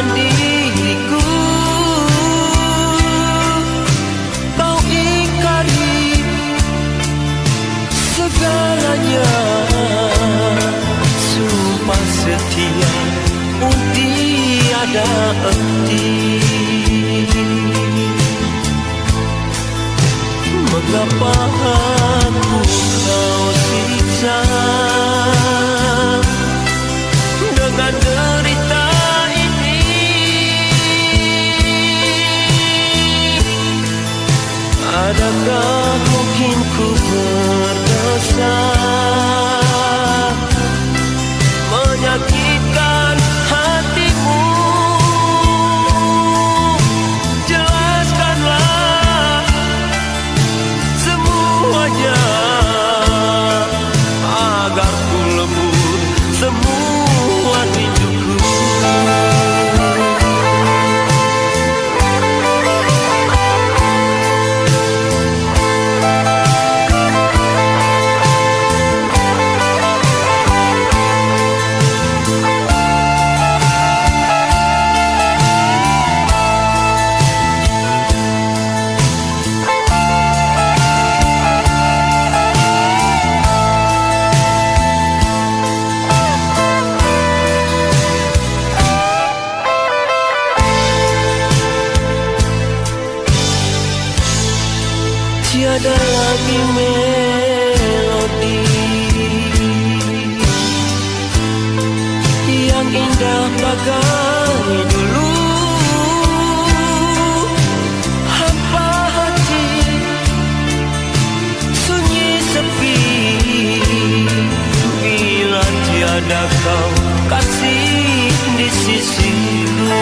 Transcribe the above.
dengan diriku. Kau ingkari segalanya, sumpah setia pun tiada erti. Mengapa aku kau siksa dengan derita ini? Adakah mungkin ku berdosa menyakitkan hatimu? Jelaskanlah semuanya agar ku lembur semua rinduku. Tiada lagi melodi yang indah bagai dulu. Hampa hati sunyi sepi bila tiada kau kasih di sisiku.